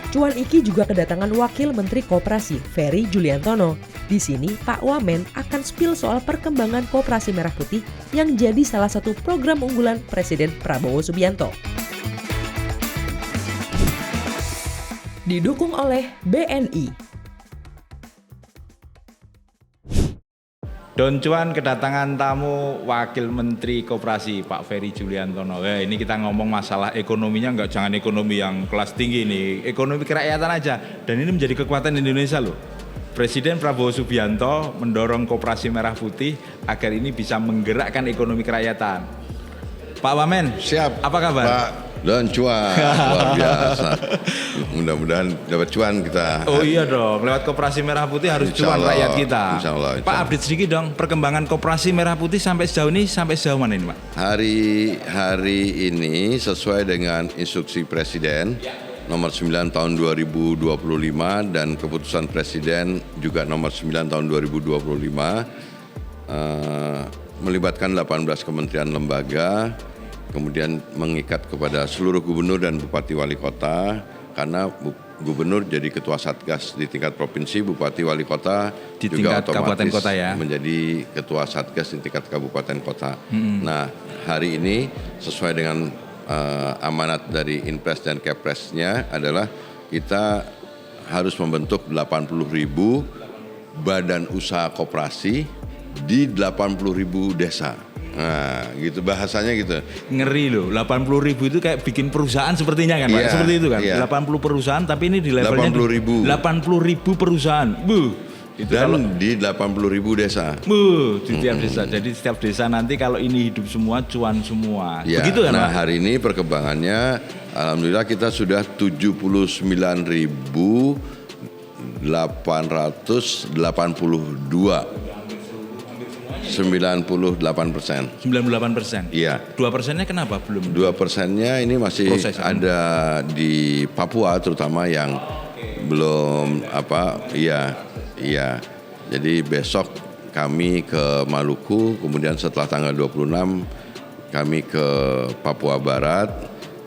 Cuan Iki juga kedatangan Wakil Menteri Koperasi, Ferry Juliantono. Di sini, Pak Wamen akan spill soal perkembangan Koperasi Merah Putih yang jadi salah satu program unggulan Presiden Prabowo Subianto. Didukung oleh BNI. Don Cuan kedatangan tamu Wakil Menteri Koperasi Pak Ferry Juliantono. Ini kita ngomong masalah ekonominya, jangan ekonomi yang kelas tinggi nih, ekonomi kerakyatan aja. Dan ini menjadi kekuatan Indonesia loh. Presiden Prabowo Subianto mendorong Koperasi Merah Putih agar ini bisa menggerakkan ekonomi kerakyatan. Pak Wamen, siap. Apa kabar? Pak Don Cuan, luar biasa. Mudah-mudahan dapat cuan kita. Oh iya dong, lewat Koperasi Merah Putih harus cuan rakyat kita. Insya Allah. Pak, update sedikit dong, perkembangan Koperasi Merah Putih sampai sejauh ini, sampai sejauh mana ini Pak? Hari ini sesuai dengan instruksi Presiden nomor 9 tahun 2025 dan keputusan Presiden juga nomor 9 tahun 2025 melibatkan 18 kementerian lembaga, kemudian mengikat kepada seluruh gubernur dan bupati wali kota, karena gubernur jadi ketua satgas di tingkat provinsi, bupati wali kota di juga tingkat kabupaten kota ya, menjadi ketua satgas di tingkat kabupaten kota. Nah, hari ini sesuai dengan amanat dari Inpres dan Kepresnya adalah kita harus membentuk 80.000 badan usaha koperasi di 80.000 desa. Nah, gitu bahasanya gitu. Ngeri loh, 80.000 itu kayak bikin perusahaan sepertinya kan Pak? Yeah, seperti itu kan? Yeah. 80 perusahaan tapi ini di levelnya 80.000 perusahaan. Itu dan kalau, di 80.000 desa. Di tiap desa. Jadi setiap desa nanti kalau ini hidup semua, cuan semua. Ya, begitu kan nah Pak? hari ini perkembangannya alhamdulillah kita sudah 79.882. 98%. 98%. Iya. 2%-nya kenapa belum? 2%-nya ini masih proses, ada di Papua terutama yang belum Iya. Jadi besok kami ke Maluku, kemudian setelah tanggal 26 kami ke Papua Barat,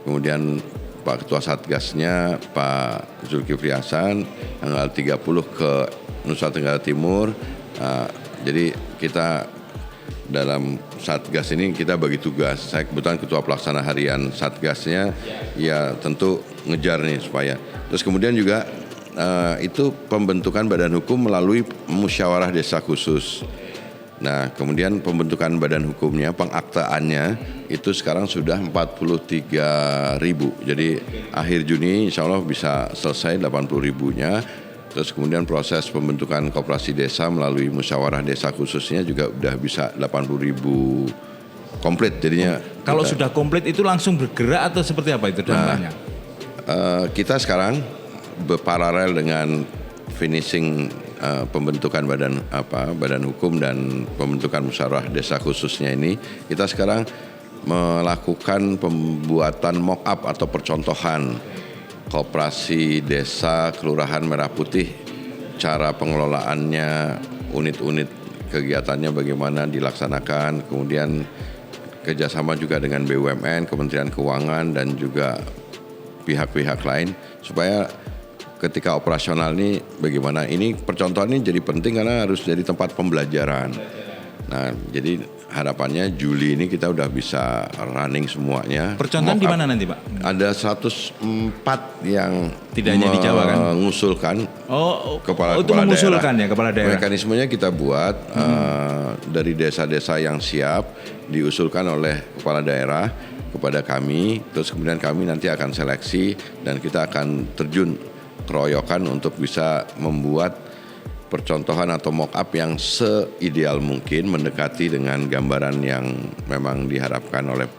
kemudian Pak Ketua Satgasnya Pak Zulkifli Hasan tanggal 30 ke Nusa Tenggara Timur. Jadi kita dalam Satgas ini kita bagi tugas. Saya kebetulan Ketua Pelaksana Harian Satgasnya, ya tentu ngejar nih supaya. Terus kemudian juga itu pembentukan badan hukum melalui musyawarah desa khusus. Nah, kemudian pembentukan badan hukumnya, pengaktaannya itu sekarang sudah 43.000. Jadi akhir Juni insya Allah bisa selesai 80.000-nya. Terus kemudian proses pembentukan koperasi desa melalui musyawarah desa khususnya juga udah bisa 80.000 komplit jadinya. Kalau sudah komplit itu langsung bergerak atau seperti apa itu dampaknya? Kita sekarang berparalel dengan finishing pembentukan badan hukum dan pembentukan musyawarah desa khususnya ini, kita sekarang melakukan pembuatan mock up atau percontohan koperasi desa Kelurahan Merah Putih, cara pengelolaannya, unit-unit kegiatannya bagaimana dilaksanakan, kemudian kerjasama juga dengan BUMN, Kementerian Keuangan dan juga pihak-pihak lain supaya ketika operasional ini bagaimana, ini percontohan ini jadi penting karena harus jadi tempat pembelajaran. Nah, jadi harapannya Juli ini kita udah bisa running semuanya. Percontohan di mana nanti Pak? Ada 104 yang tidak hanya di Jawa kan? Mengusulkan. Kepala mengusulkan daerah. Ya kepala daerah. Mekanismenya kita buat dari desa-desa yang siap diusulkan oleh kepala daerah kepada kami, terus kemudian kami nanti akan seleksi dan kita akan terjun keroyokan untuk bisa membuat percontohan atau mock up yang seideal mungkin mendekati dengan gambaran yang memang diharapkan oleh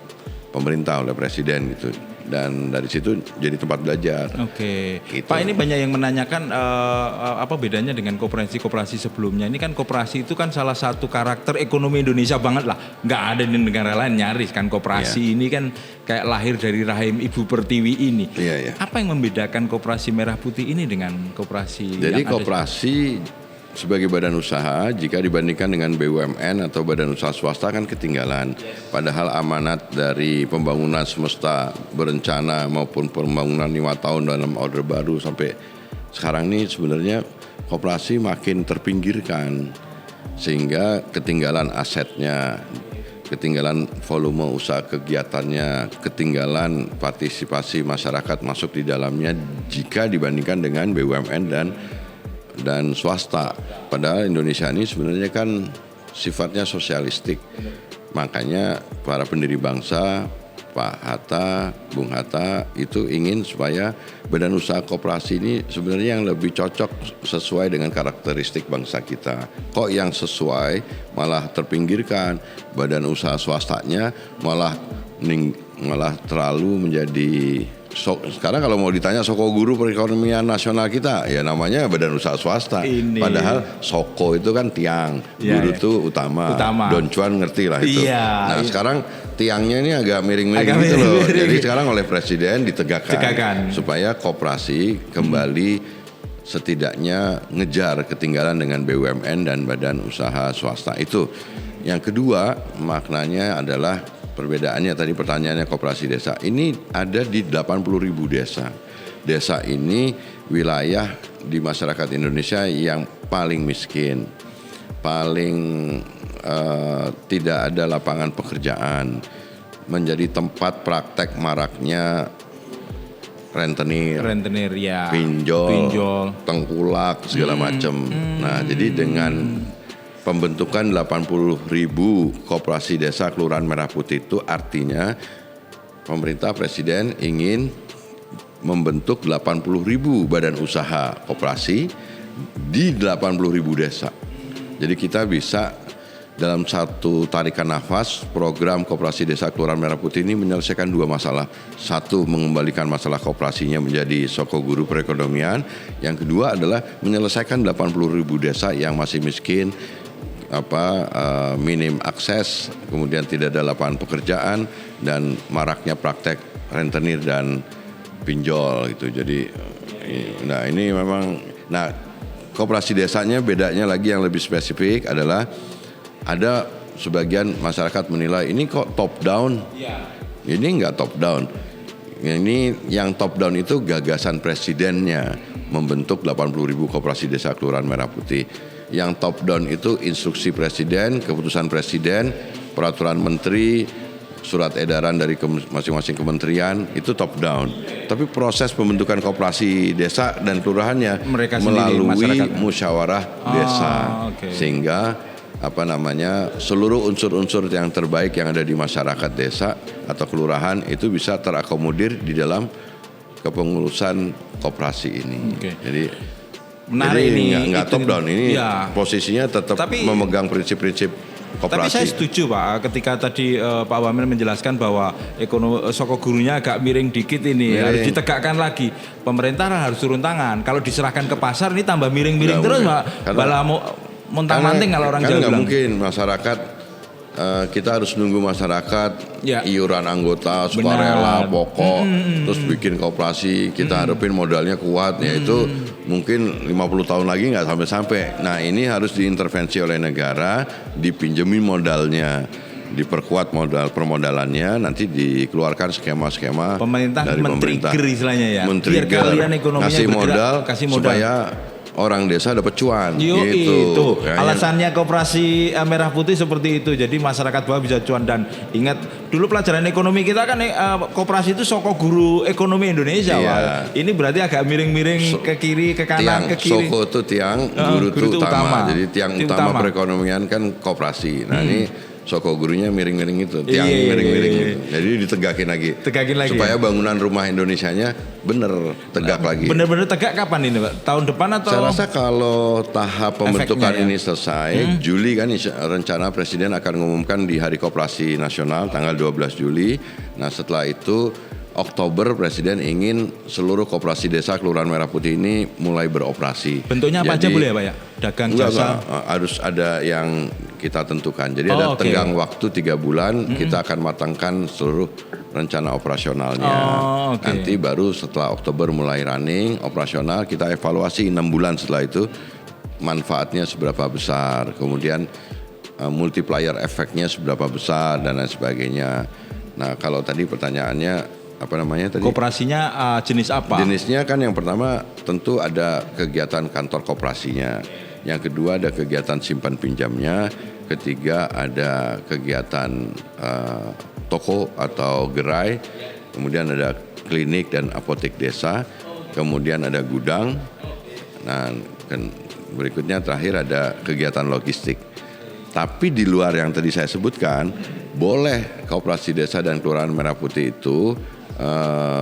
pemerintah, oleh presiden gitu. Dan dari situ jadi tempat belajar. Oke. Gitu. Pak, ini banyak yang menanyakan apa bedanya dengan koperasi sebelumnya. Ini kan koperasi itu kan salah satu karakter ekonomi Indonesia banget lah. Nggak ada di negara lain nyaris kan koperasi ini kan kayak lahir dari rahim Ibu Pertiwi ini. Iya. Apa yang membedakan Koperasi Merah Putih ini dengan koperasi? Jadi koperasi sebagai badan usaha jika dibandingkan dengan BUMN atau badan usaha swasta kan ketinggalan. Padahal amanat dari pembangunan semesta berencana maupun pembangunan 5 tahun dalam order baru sampai sekarang ini sebenarnya koperasi makin terpinggirkan sehingga ketinggalan asetnya, ketinggalan volume usaha kegiatannya, ketinggalan partisipasi masyarakat masuk di dalamnya jika dibandingkan dengan BUMN dan swasta. Padahal Indonesia ini sebenarnya kan sifatnya sosialistik. Makanya para pendiri bangsa, Pak Hatta, Bung Hatta itu ingin supaya badan usaha koperasi ini sebenarnya yang lebih cocok sesuai dengan karakteristik bangsa kita. Kok yang sesuai malah terpinggirkan, badan usaha swastanya malah terlalu menjadi sekarang kalau mau ditanya Soko Guru perekonomian nasional kita ya namanya badan usaha swasta. Padahal Soko itu kan tiang, guru itu utama. Don Cuan ngerti lah itu. Nah sekarang tiangnya ini agak miring-miring gitu loh. Jadi sekarang oleh Presiden ditegakkan supaya koperasi kembali setidaknya ngejar ketinggalan dengan BUMN dan badan usaha swasta itu. Yang kedua maknanya adalah perbedaannya tadi pertanyaannya koperasi desa. Ini ada di 80.000 desa. Desa ini wilayah di masyarakat Indonesia yang paling miskin, paling tidak ada lapangan pekerjaan, menjadi tempat praktek maraknya rentenir ya, pinjol, tengkulak segala macam. Nah, jadi dengan pembentukan 80.000 koperasi desa Kelurahan Merah Putih itu artinya pemerintah Presiden ingin membentuk 80.000 badan usaha koperasi di 80.000 desa. Jadi kita bisa dalam satu tarikan nafas program koperasi desa Kelurahan Merah Putih ini menyelesaikan 2 masalah. Satu, mengembalikan masalah koperasinya menjadi Soko Guru perekonomian. Yang kedua adalah menyelesaikan 80.000 desa yang masih miskin, minim akses, kemudian tidak ada lapangan pekerjaan dan maraknya praktek rentenir dan pinjol gitu. Jadi nah ini memang koperasi desanya bedanya lagi yang lebih spesifik adalah ada sebagian masyarakat menilai ini kok top down. Ini enggak top down. Ini yang top down itu gagasan presidennya membentuk 80.000 koperasi desa Kelurahan Merah Putih. Yang top down itu instruksi presiden, keputusan presiden, peraturan menteri, surat edaran dari masing-masing kementerian, itu top down. Tapi proses pembentukan koperasi desa dan kelurahannya melalui musyawarah desa. Sehingga seluruh unsur-unsur yang terbaik yang ada di masyarakat desa atau kelurahan itu bisa terakomodir di dalam kepengurusan koperasi ini. Jadi menarik ini nggak top down ini posisinya tetap memegang prinsip-prinsip koperasi. Tapi saya setuju Pak ketika tadi Pak Wamen menjelaskan bahwa Soko Gurunya agak miring dikit ini harus ditegakkan lagi. Pemerintah harus turun tangan. Kalau diserahkan ke pasar ini tambah miring-miring terus Pak. Malah montang-manting kalau orang Jawa bilang. Nggak mungkin masyarakat kita harus nunggu masyarakat iuran anggota sukarela pokok terus bikin koperasi kita harapin modalnya kuat itu mungkin 50 tahun lagi nggak sampai. Nah ini harus diintervensi oleh negara, dipinjemin modalnya, diperkuat modal permodalannya, nanti dikeluarkan skema-skema pemerintah dari pemerintah istilahnya ya. Biar kalian ekonominya kasih modal supaya orang desa dapat cuan gitu. Alasannya koperasi Merah Putih seperti itu. Jadi masyarakat bawah bisa cuan. Dan ingat dulu pelajaran ekonomi kita kan koperasi itu Soko Guru ekonomi Indonesia Pak. Ini berarti agak miring-miring ke kiri, ke kanan, ke kiri. Soko itu tiang, guru itu utama. Jadi tiang utama perekonomian kan koperasi. Nah ini Soko Gurunya miring-miring itu, tiang miring-miring itu. Jadi ditegakin lagi. Supaya bangunan rumah Indonesianya bener tegak lagi. Bener-bener tegak kapan ini Pak? Tahun depan atau? Saya rasa kalau tahap pembentukan ini selesai, Juli kan rencana Presiden akan mengumumkan di Hari Koperasi Nasional tanggal 12 Juli. Nah setelah itu Oktober Presiden ingin seluruh koperasi desa Kelurahan Merah Putih ini mulai beroperasi. Bentuknya apa aja boleh ya Pak ya? Dagang jasa? Harus ada yang kita tentukan. Jadi ada tenggang waktu 3 bulan kita akan matangkan seluruh rencana operasionalnya. Nanti baru setelah Oktober mulai running operasional kita evaluasi 6 bulan setelah itu manfaatnya seberapa besar, kemudian multiplier efeknya seberapa besar dan lain sebagainya. Nah, kalau tadi pertanyaannya apa namanya tadi? Koperasinya jenis apa? Jenisnya kan yang pertama tentu ada kegiatan kantor koperasinya. Yang kedua ada kegiatan simpan pinjamnya. Ketiga ada kegiatan toko atau gerai. Kemudian ada klinik dan apotek desa. Kemudian ada gudang. Nah, berikutnya terakhir ada kegiatan logistik. Tapi di luar yang tadi saya sebutkan, boleh koperasi desa dan kelurahan Merah Putih itu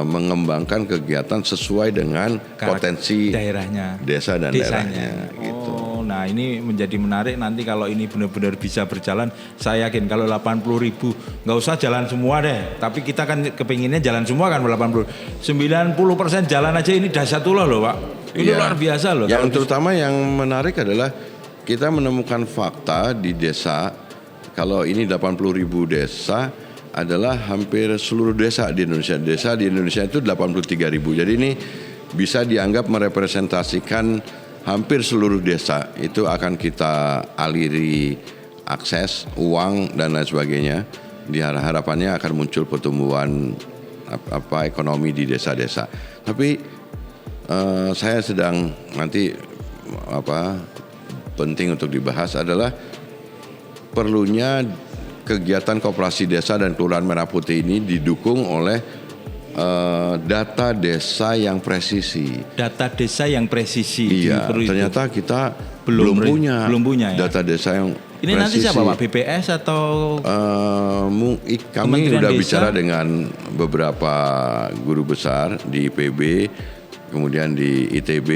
mengembangkan kegiatan sesuai dengan potensi daerahnya, desa dan desanya. daerahnya. Gitu. Nah ini menjadi menarik nanti kalau ini benar-benar bisa berjalan. Saya yakin kalau 80.000 nggak usah jalan semua deh. Tapi kita kan kepinginnya jalan semua kan 80. 90% jalan aja ini dahsyatullah loh Pak. Ini luar biasa loh. Yang terutama yang menarik adalah kita menemukan fakta di desa. Kalau ini 80.000 desa adalah hampir seluruh desa di Indonesia. Desa di Indonesia itu 83.000. Jadi ini bisa dianggap merepresentasikan hampir seluruh desa. Itu akan kita aliri akses, uang dan lain sebagainya. Harapannya akan muncul pertumbuhan ekonomi di desa-desa. Tapi saya sedang nanti penting untuk dibahas adalah perlunya kegiatan koperasi desa dan kelurahan Merah Putih ini didukung oleh data desa yang presisi. Data desa yang presisi. Iya, ternyata kita belum punya ya? data desa yang ini presisi. Nanti siapa Pak? BPS atau? Kami sudah bicara dengan beberapa guru besar di IPB, kemudian di ITB.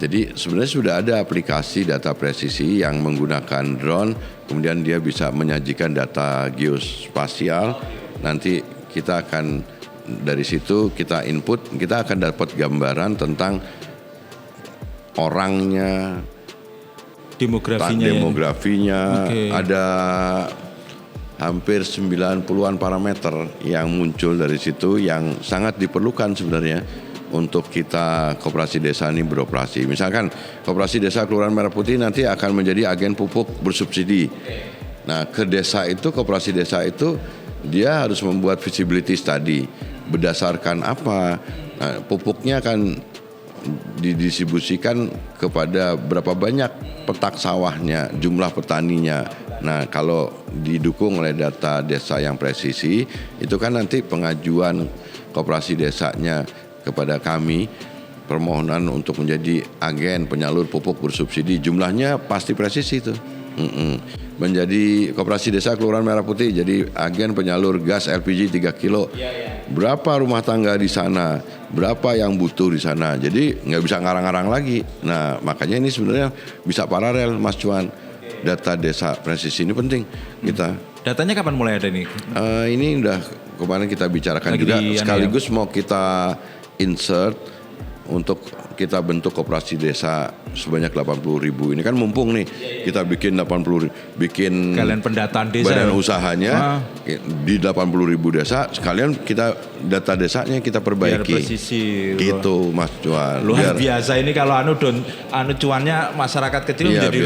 Jadi sebenarnya sudah ada aplikasi data presisi yang menggunakan drone, kemudian dia bisa menyajikan data geospasial. Nanti kita akan dari situ kita input, kita akan dapat gambaran tentang orangnya, demografinya. Okay. Ada hampir 90-an parameter yang muncul dari situ yang sangat diperlukan sebenarnya untuk kita koperasi desa ini beroperasi. Misalkan koperasi desa Kelurahan Merah Putih nanti akan menjadi agen pupuk bersubsidi. Nah, ke desa itu, koperasi desa itu dia harus membuat feasibility study. Berdasarkan apa? Nah, pupuknya akan didistribusikan kepada berapa banyak petak sawahnya, jumlah petaninya. Nah, kalau didukung oleh data desa yang presisi, itu kan nanti pengajuan koperasi desanya kepada kami, permohonan untuk menjadi agen penyalur pupuk bersubsidi, jumlahnya pasti presisi itu. Menjadi koperasi desa Kelurahan Merah Putih jadi agen penyalur gas LPG 3 kilo. Berapa rumah tangga di sana, berapa yang butuh di sana. Jadi nggak bisa ngarang-ngarang lagi. Nah, makanya ini sebenarnya bisa paralel, Mas Cuan. Data desa presisi ini penting kita. Datanya kapan mulai ada nih? Ini udah kemarin kita bicarakan lagi juga. Sekaligus mau kita insert untuk kita bentuk koperasi desa sebanyak 80.000. Ini kan mumpung nih kita bikin 80, bikin kalian pendataan desa, badan usahanya di 80.000 desa, sekalian kita data desanya kita perbaiki. Biar presisi. Gitu Mas Cuan. Luar biasa ini kalau cuannya masyarakat kecil menjadi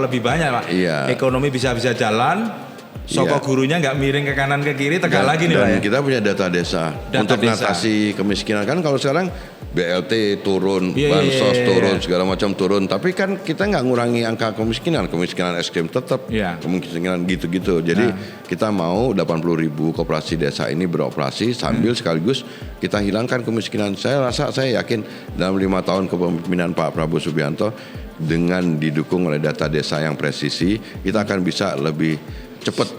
lebih banyak Pak. Iya. Ekonomi bisa jalan. Gurunya nggak miring ke kanan ke kiri, tegak lagi nih Pak. Dan kita punya data desa untuk mengatasi kemiskinan. Kan kalau sekarang BLT turun, bansos turun, segala macam turun. Tapi kan kita nggak ngurangi angka kemiskinan ekstrem tetap, kemiskinan gitu-gitu. Jadi kita mau 80.000 koperasi desa ini beroperasi sambil sekaligus kita hilangkan kemiskinan. Saya yakin dalam 5 tahun kepemimpinan Pak Prabowo Subianto dengan didukung oleh data desa yang presisi, kita akan bisa lebih cepat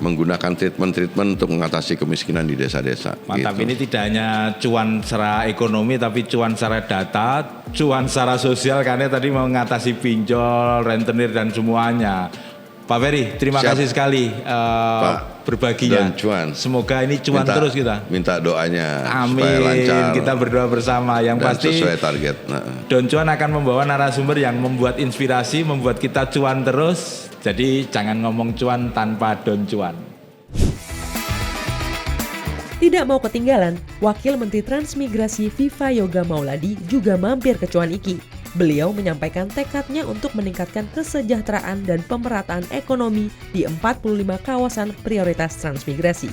menggunakan treatment untuk mengatasi kemiskinan di desa-desa. Mantap, gitu. Ini tidak hanya cuan secara ekonomi tapi cuan secara data, cuan secara sosial karena tadi mengatasi pinjol, rentenir dan semuanya. Pak Ferry, terima kasih sekali berbaginya. Cuan. Semoga ini cuan terus kita. Minta doanya amin, supaya lancar. Kita berdoa bersama. Yang dan pasti sesuai target. Don Cuan akan membawa narasumber yang membuat inspirasi, membuat kita cuan terus. Jadi jangan ngomong cuan tanpa Don Cuan. Tidak mau ketinggalan, Wakil Menteri Transmigrasi Viva Yoga Mauladi juga mampir ke Cuan Iki. Beliau menyampaikan tekadnya untuk meningkatkan kesejahteraan dan pemerataan ekonomi di 45 kawasan prioritas transmigrasi.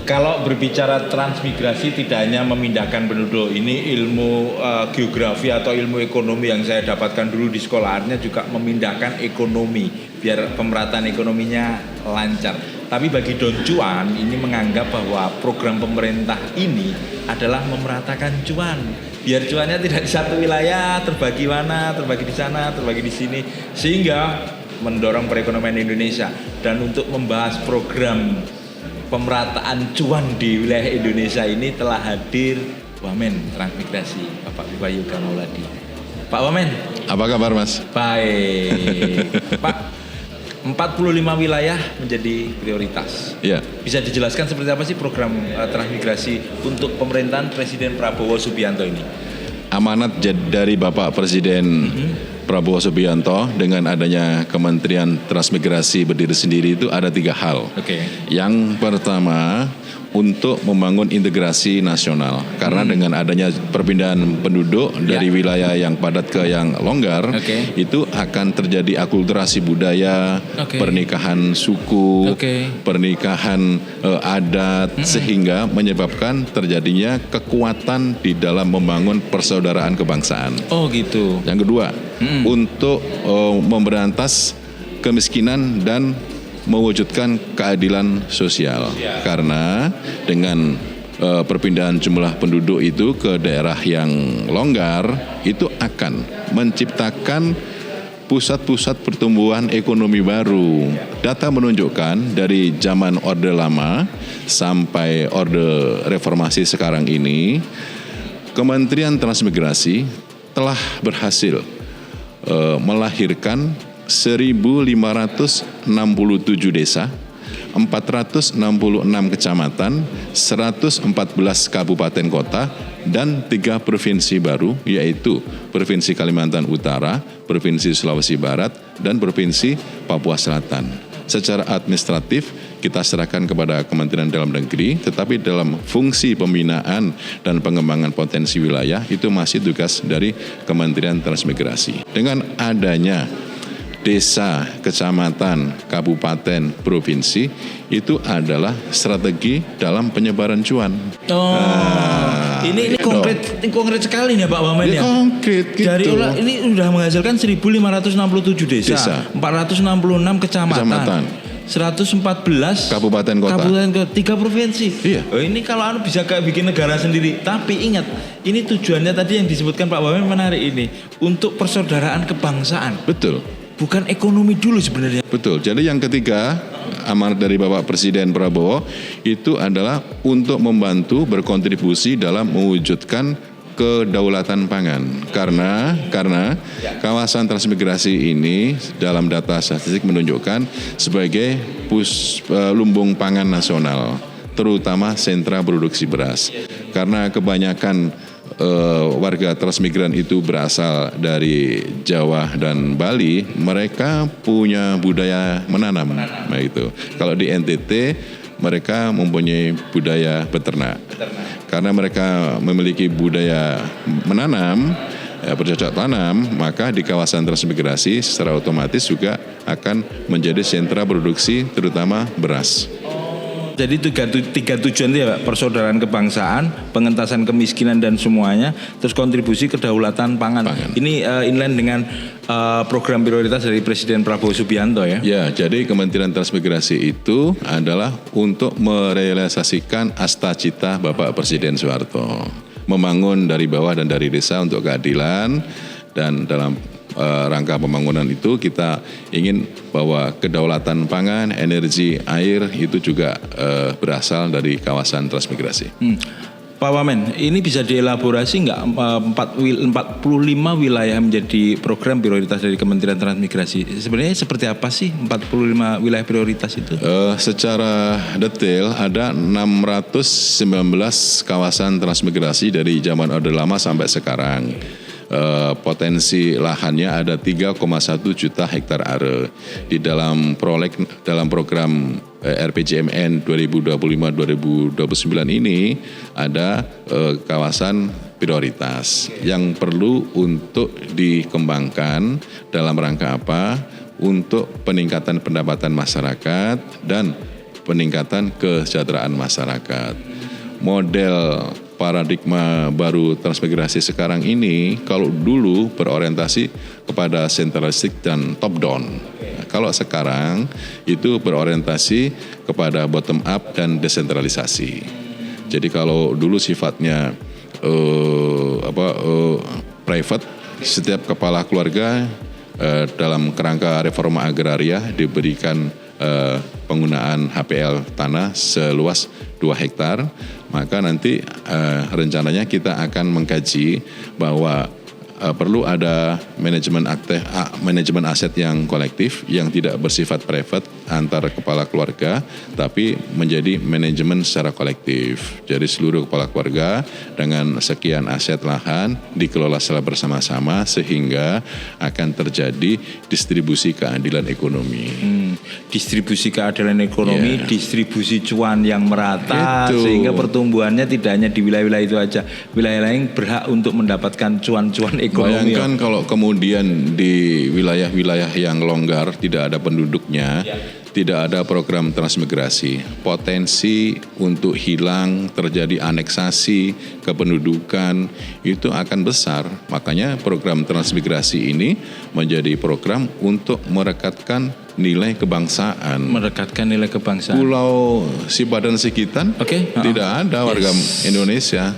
Kalau berbicara transmigrasi tidak hanya memindahkan penduduk, ini ilmu geografi atau ilmu ekonomi yang saya dapatkan dulu di sekolah, artinya juga memindahkan ekonomi biar pemerataan ekonominya lancar. Tapi bagi Don Cuan ini menganggap bahwa program pemerintah ini adalah memeratakan cuan. Biar cuannya tidak di satu wilayah, terbagi mana, terbagi di sana, terbagi di sini, sehingga mendorong perekonomian Indonesia. Dan untuk membahas program pemerataan cuan di wilayah Indonesia ini telah hadir Wamen Transmigrasi, Bapak Viva Yoga Mauladi. Pak Wamen, apa kabar Mas? Baik. Pak, 45 wilayah menjadi prioritas. Ya. Bisa dijelaskan seperti apa sih program transmigrasi untuk pemerintahan Presiden Prabowo Subianto ini? Amanat dari Bapak Presiden Prabowo Subianto dengan adanya Kementerian Transmigrasi berdiri sendiri itu ada 3 hal. Yang pertama, untuk membangun integrasi nasional. Karena dengan adanya perpindahan penduduk dari wilayah yang padat ke yang longgar, itu akan terjadi akulturasi budaya, pernikahan suku, pernikahan adat, sehingga menyebabkan terjadinya kekuatan di dalam membangun persaudaraan kebangsaan. Oh gitu. Yang kedua, untuk memberantas kemiskinan dan mewujudkan keadilan sosial. Karena dengan perpindahan jumlah penduduk itu ke daerah yang longgar, itu akan menciptakan pusat-pusat pertumbuhan ekonomi baru. Data menunjukkan dari zaman Orde Lama sampai Orde Reformasi sekarang ini, Kementerian Transmigrasi telah berhasil melahirkan 1.567 desa, 466 kecamatan, 114 kabupaten kota, dan 3 provinsi baru, yaitu Provinsi Kalimantan Utara, Provinsi Sulawesi Barat, dan Provinsi Papua Selatan. Secara administratif kita serahkan kepada Kementerian Dalam Negeri, tetapi dalam fungsi pembinaan dan pengembangan potensi wilayah itu masih tugas dari Kementerian Transmigrasi. Dengan adanya desa, kecamatan, kabupaten, provinsi itu adalah strategi dalam penyebaran cuan. Ini konkret sekali nih Pak Wamen ya. Konkret gitu. Dari ini sudah menghasilkan 1.567 desa, 466 kecamatan. 114 kabupaten kota, 3 provinsi. Iya. Ini kalau bisa kayak bikin negara sendiri. Tapi ingat, ini tujuannya tadi yang disebutkan Pak Wamen menarik ini, untuk persaudaraan kebangsaan. Betul. Bukan ekonomi dulu sebenarnya. Betul. Jadi yang ketiga, amanat dari Bapak Presiden Prabowo itu adalah untuk membantu berkontribusi dalam mewujudkan kedaulatan pangan. Karena kawasan transmigrasi ini dalam data statistik menunjukkan sebagai lumbung pangan nasional, terutama sentra produksi beras. Karena kebanyakan warga transmigran itu berasal dari Jawa dan Bali, mereka punya budaya menanam. Nah itu. Kalau di NTT mereka mempunyai budaya beternak. Karena mereka memiliki budaya menanam, bercocok tanam, maka di kawasan transmigrasi secara otomatis juga akan menjadi sentra produksi terutama beras. Jadi 3 tujuan itu ya Pak, persaudaraan kebangsaan, pengentasan kemiskinan dan semuanya, terus kontribusi kedaulatan pangan. Ini inline dengan program prioritas dari Presiden Prabowo Subianto ya? Ya, jadi Kementerian Transmigrasi itu adalah untuk merealisasikan asta-cita Bapak Presiden Soeharto. Membangun dari bawah dan dari desa untuk keadilan, dan dalam rangka pembangunan itu kita ingin bahwa kedaulatan pangan, energi, air itu juga berasal dari kawasan transmigrasi. Pak Wamen, ini bisa dielaborasi nggak 45 wilayah menjadi program prioritas dari Kementerian Transmigrasi? Sebenarnya seperti apa sih 45 wilayah prioritas itu? Secara detail ada 619 kawasan transmigrasi dari zaman Orde Lama sampai sekarang. Potensi lahannya ada 3,1 juta hektar are. Di dalam program RPJMN 2025-2029 ini ada kawasan prioritas yang perlu untuk dikembangkan dalam rangka apa? Untuk peningkatan pendapatan masyarakat dan peningkatan kesejahteraan masyarakat. Model paradigma baru transmigrasi sekarang ini kalau dulu berorientasi kepada sentralistik dan top down. Nah, kalau sekarang itu berorientasi kepada bottom up dan desentralisasi. Jadi kalau dulu sifatnya private, setiap kepala keluarga dalam kerangka reforma agraria diberikan penggunaan HPL tanah seluas 2 hektar, maka nanti rencananya kita akan mengkaji bahwa perlu ada manajemen aset yang kolektif yang tidak bersifat private antar kepala keluarga, tapi menjadi manajemen secara kolektif. Jadi seluruh kepala keluarga dengan sekian aset lahan dikelola secara bersama-sama sehingga akan terjadi distribusi keadilan ekonomi. Distribusi keadilan ekonomi, distribusi cuan yang merata, sehingga pertumbuhannya tidak hanya di wilayah-wilayah itu aja, wilayah lain berhak untuk mendapatkan cuan-cuan ekonomi. Bayangkan kalau kemudian di wilayah-wilayah yang longgar tidak ada penduduknya, tidak ada program transmigrasi, potensi untuk hilang terjadi aneksasi kependudukan itu akan besar. Makanya program transmigrasi ini menjadi program untuk merekatkan nilai kebangsaan. Merekatkan nilai kebangsaan. Pulau Sipadan Sikitan tidak ada warga Indonesia.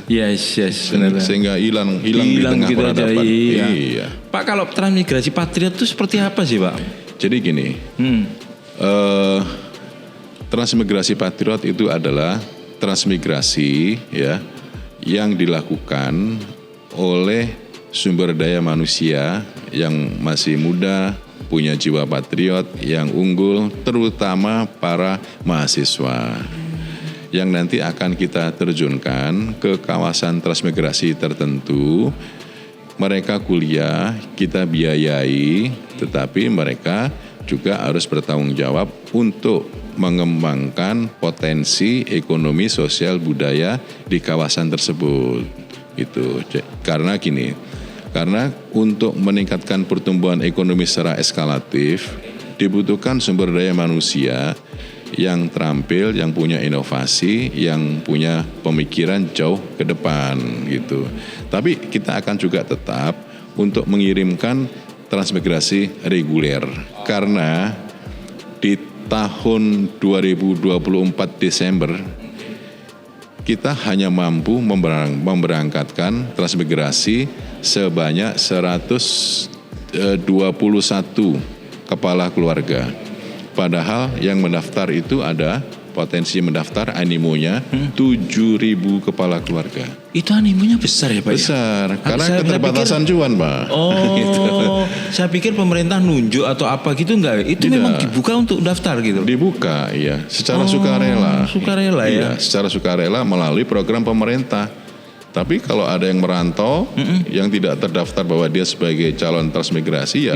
Sehingga hilang di tengah peradaban. Iya. Pak, kalau transmigrasi patriot itu seperti apa sih, Pak? Jadi gini. Transmigrasi patriot itu adalah transmigrasi yang dilakukan oleh sumber daya manusia yang masih muda, punya jiwa patriot yang unggul, terutama para mahasiswa yang nanti akan kita terjunkan ke kawasan transmigrasi tertentu. Mereka kuliah, kita biayai, tetapi mereka juga harus bertanggung jawab untuk mengembangkan potensi ekonomi, sosial, budaya di kawasan tersebut. Gitu. Karena gini, karena untuk meningkatkan pertumbuhan ekonomi secara eskalatif dibutuhkan sumber daya manusia yang terampil, yang punya inovasi, yang punya pemikiran jauh ke depan gitu. Tapi kita akan juga tetap untuk mengirimkan transmigrasi reguler karena di tahun 2024 Desember kita hanya mampu memberangkatkan transmigrasi sebanyak 121 kepala keluarga. Padahal yang mendaftar itu ada potensi mendaftar animonya 7.000 kepala keluarga. Itu animonya besar ya Pak? Besar, karena keterbatasan cuan Pak. Gitu. Saya pikir pemerintah nunjuk atau apa gitu enggak? Itu tidak. Memang dibuka untuk daftar gitu? Dibuka, iya. Secara sukarela. Sukarela ya? Iya, secara sukarela melalui program pemerintah. Tapi kalau ada yang merantau, yang tidak terdaftar bahwa dia sebagai calon transmigrasi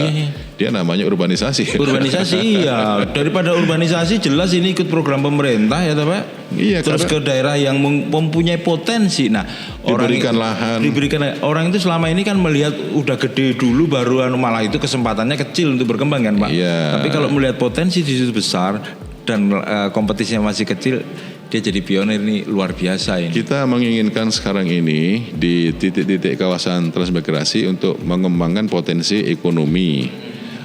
dia namanya urbanisasi. Urbanisasi iya, daripada urbanisasi jelas ini ikut program pemerintah ya Pak. Iya, terus ke daerah yang mempunyai potensi. Nah, diberikan lahan. Orang itu selama ini kan melihat udah gede dulu baru malah itu kesempatannya kecil untuk berkembang kan Pak. Iya. Tapi kalau melihat potensi di situ besar dan kompetisinya masih kecil, dia jadi pionir ini luar biasa ini. Kita menginginkan sekarang ini di titik-titik kawasan transmigrasi untuk mengembangkan potensi ekonomi.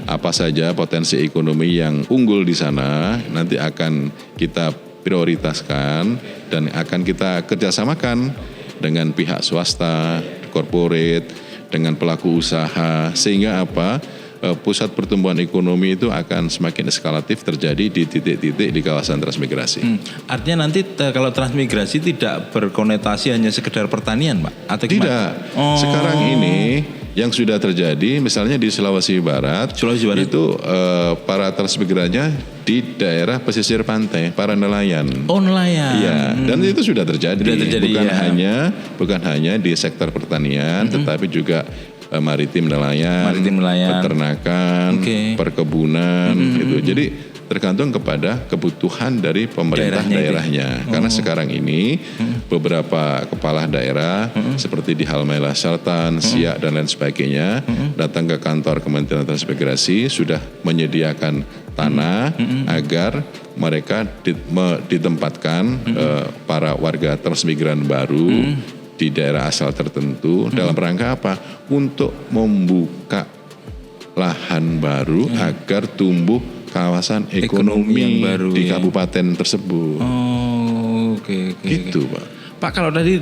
Apa saja potensi ekonomi yang unggul di sana nanti akan kita prioritaskan dan akan kita kerjasamakan dengan pihak swasta, corporate, dengan pelaku usaha sehingga apa? Pusat pertumbuhan ekonomi itu akan semakin eskalatif terjadi di titik-titik di kawasan transmigrasi. Artinya nanti kalau transmigrasi tidak berkonotasi hanya sekedar pertanian, Pak? Atau tidak. Sekarang ini yang sudah terjadi, misalnya di Sulawesi Barat. Itu para transmigrannya di daerah pesisir pantai, para nelayan. Oh, nelayan. Iya, dan itu sudah terjadi. Bukan hanya di sektor pertanian, tetapi juga maritim nelayan, peternakan, perkebunan gitu. Jadi tergantung kepada kebutuhan dari pemerintah daerahnya. Karena sekarang ini beberapa kepala daerah seperti di Halmahera Selatan, Siak dan lain sebagainya datang ke kantor Kementerian Transmigrasi sudah menyediakan tanah agar mereka ditempatkan para warga transmigran baru di daerah asal tertentu dalam rangka apa? Untuk membuka lahan baru agar tumbuh kawasan ekonomi yang baru, di kabupaten tersebut. Oh, oke. Gitu, Pak. Pak, kalau tadi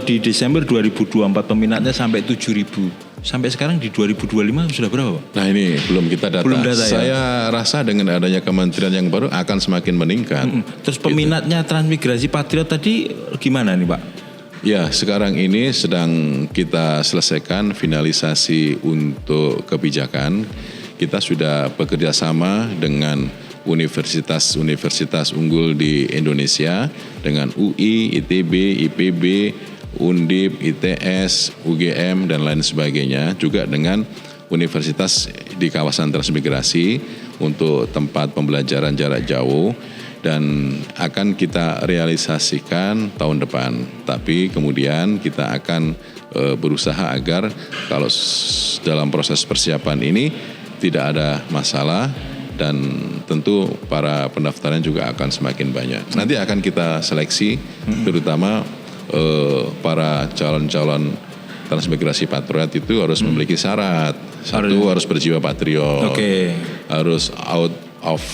di Desember 2024 peminatnya sampai 7.000. Sampai sekarang di 2025 sudah berapa, Pak? Nah, ini belum kita data. Belum data, Saya rasa dengan adanya kementerian yang baru akan semakin meningkat. Terus peminatnya Transmigrasi Patriot tadi gimana nih, Pak? Ya, sekarang ini sedang kita selesaikan finalisasi untuk kebijakan. Kita sudah bekerja sama dengan universitas-universitas unggul di Indonesia, dengan UI, ITB, IPB, Undip, ITS, UGM, dan lain sebagainya. Juga dengan universitas di kawasan transmigrasi untuk tempat pembelajaran jarak jauh. Dan akan kita realisasikan tahun depan. Tapi kemudian kita akan berusaha agar kalau dalam proses persiapan ini tidak ada masalah dan tentu para pendaftaran juga akan semakin banyak. Nanti akan kita seleksi terutama para calon-calon transmigrasi patriot itu harus memiliki syarat. Satu, harus berjiwa patriot. Harus out of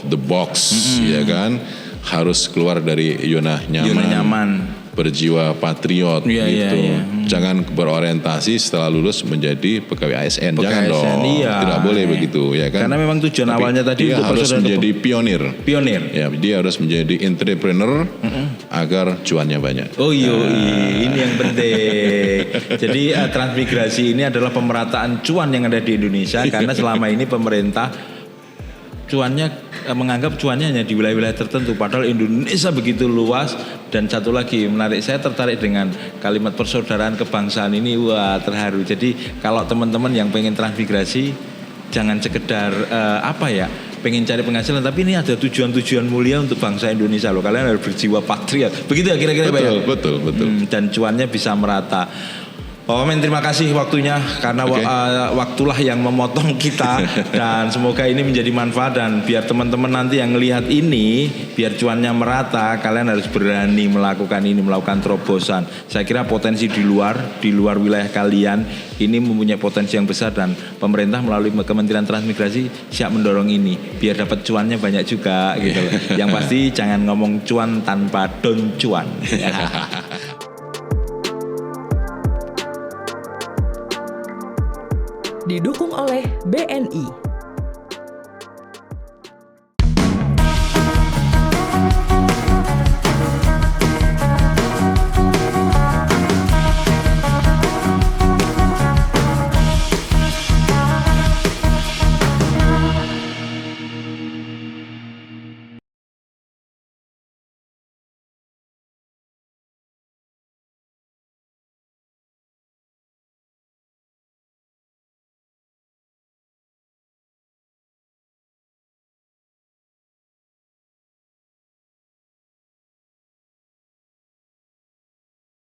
the box, ya kan, harus keluar dari zona nyaman. Berjiwa patriot gitu. Jangan berorientasi setelah lulus menjadi pegawai ASN. Jangan dong. Tidak boleh begitu, ya kan. Karena memang tujuan awalnya tadi dia untuk harus menjadi pionir. Ya, dia harus menjadi entrepreneur agar cuannya banyak. Oh iya, ini yang penting. Jadi transmigrasi ini adalah pemerataan cuan yang ada di Indonesia karena selama ini pemerintah menganggap cuannya hanya di wilayah-wilayah tertentu, padahal Indonesia begitu luas. Dan satu lagi menarik, saya tertarik dengan kalimat persaudaraan kebangsaan ini, wah terharu. Jadi kalau teman-teman yang pengen transmigrasi jangan sekedar pengen cari penghasilan, tapi ini ada tujuan-tujuan mulia untuk bangsa Indonesia loh. Kalian harus berjiwa patriot, begitu ya kira-kira, Pak ya? Betul. Dan cuannya bisa merata. Pak Wamen, terima kasih waktunya karena waktulah yang memotong kita dan semoga ini menjadi manfaat dan biar teman-teman nanti yang melihat ini biar cuannya merata, kalian harus berani melakukan terobosan. Saya kira potensi di luar wilayah kalian ini mempunyai potensi yang besar dan pemerintah melalui Kementerian Transmigrasi siap mendorong ini biar dapat cuannya banyak juga gitu loh. Yang pasti jangan ngomong cuan tanpa don cuan. Didukung oleh BNI.